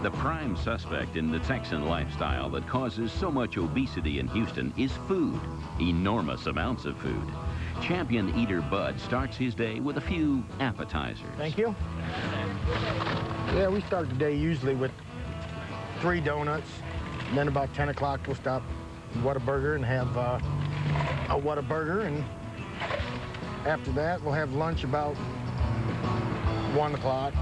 The prime suspect in the Texan lifestyle that causes so much obesity in Houston is food, enormous amounts of food. Champion eater Bud starts his day with a few appetizers. Thank you. Yeah, we start the day usually with 3 donuts. And then about 10 o'clock, we'll stop at Whataburger and have a Whataburger. And after that, we'll have lunch about 1 o'clock.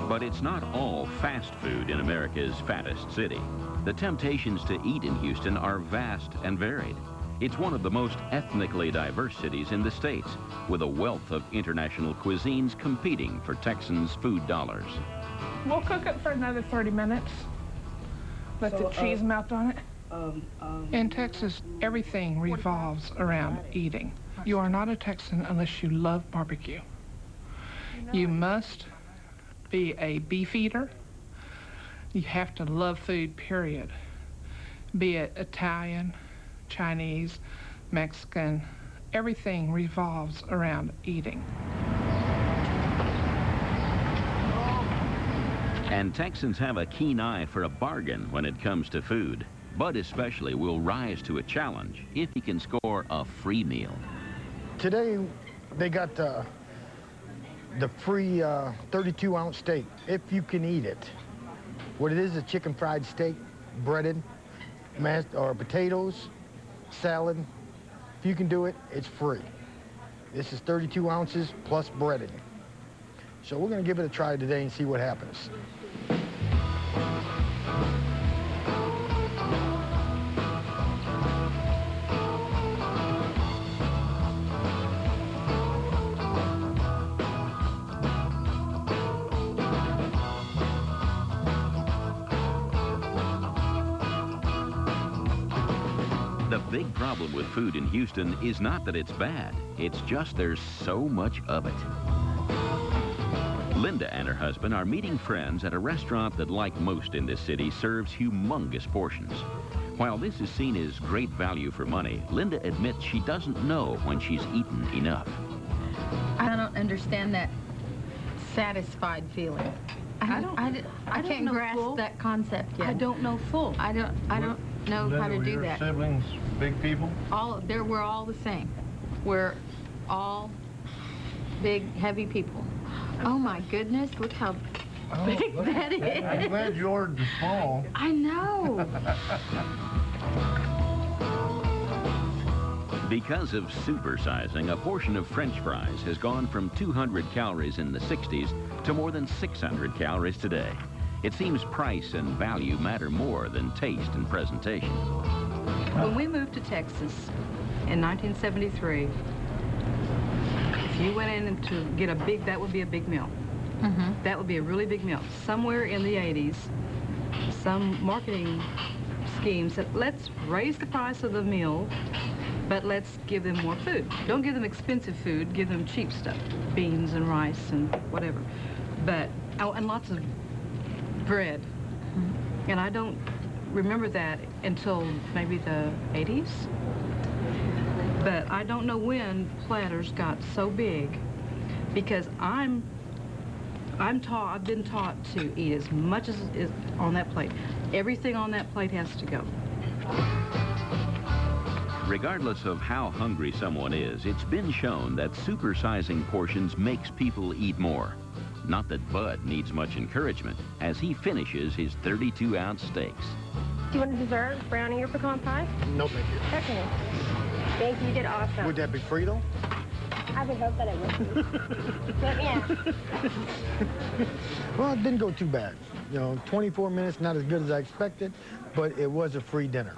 But it's not all fast food in America's fattest city. The temptations to eat in Houston are vast and varied. It's one of the most ethnically diverse cities in the States, with a wealth of international cuisines competing for Texans' food dollars. We'll cook it for another 30 minutes. Let the cheese melt on it. In Texas, everything revolves around eating. You are not a Texan unless you love barbecue. You must be a beef eater. You have to love food, period. Be it Italian, Chinese, Mexican, everything revolves around eating. And Texans have a keen eye for a bargain when it comes to food. Bud especially will rise to a challenge if he can score a free meal. Today, they got the free 32-ounce steak, if you can eat it. What it is, a chicken fried steak, breaded, mashed, or potatoes, salad. If you can do it, it's free. This is 32 ounces plus breaded. So we're gonna give it a try today and see what happens. The big problem with food in Houston is not that it's bad, it's just there's so much of it. Linda and her husband are meeting friends at a restaurant that, like most in this city, serves humongous portions. While this is seen as great value for money, Linda admits she doesn't know when she's eaten enough. I don't understand that satisfied feeling. I can't grasp that concept yet. I don't know full. I don't know how to do that. Siblings, big people? We're all the same. We're all big, heavy people. Oh my goodness, look how big that is. I'm glad you ordered the small. I know. Because of supersizing, a portion of French fries has gone from 200 calories in the 60s to more than 600 calories today. It seems price and value matter more than taste and presentation. When we moved to Texas in 1973, if you went in to get a big, that would be a big meal. Mm-hmm. That would be a really big meal. Somewhere in the 80s, some marketing scheme said, let's raise the price of the meal, but let's give them more food. Don't give them expensive food, give them cheap stuff, beans and rice and whatever. But, oh, and lots of bread. Mm-hmm. And I don't remember that until maybe the 80s. But I don't know when platters got so big, because I've been taught to eat as much as is on that plate. Everything on that plate has to go. Regardless of how hungry someone is, it's been shown that supersizing portions makes people eat more. Not that Bud needs much encouragement as he finishes his 32-ounce steaks. Do you want a dessert, brownie or pecan pie? No, thank you. Okay. Thank you, you did awesome. Would that be Frito? I would hope that it would be. Let me ask. Well, it didn't go too bad. 24 minutes, not as good as I expected, but it was a free dinner.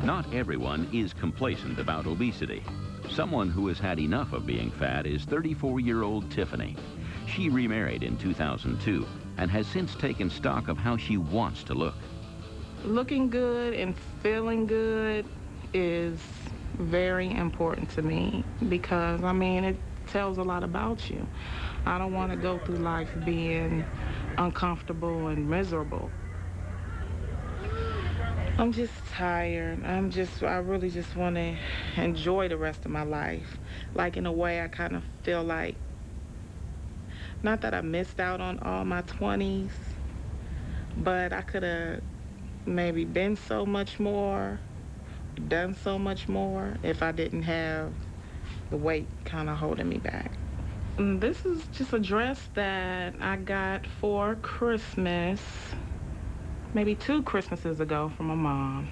Not everyone is complacent about obesity. Someone who has had enough of being fat is 34-year-old Tiffany. She remarried in 2002, and has since taken stock of how she wants to look. Looking good and feeling good is very important to me because, I mean, it tells a lot about you. I don't want to go through life being uncomfortable and miserable. I'm just tired. I really just want to enjoy the rest of my life. Like, in a way, I kind of feel like, not that I missed out on all my 20s, but I could have maybe been so much more, done so much more if I didn't have the weight kind of holding me back. And this is just a dress that I got for Christmas, maybe 2 Christmases ago from my mom.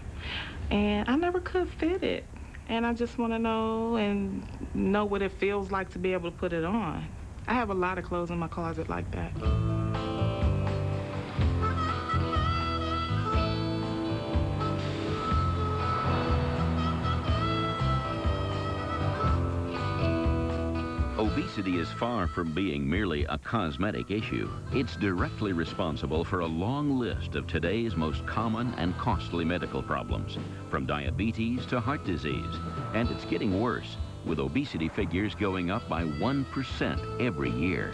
And I never could fit it. And I just want to know what it feels like to be able to put it on. I have a lot of clothes in my closet like that. Obesity is far from being merely a cosmetic issue. It's directly responsible for a long list of today's most common and costly medical problems, from diabetes to heart disease. And it's getting worse, with obesity figures going up by 1% every year.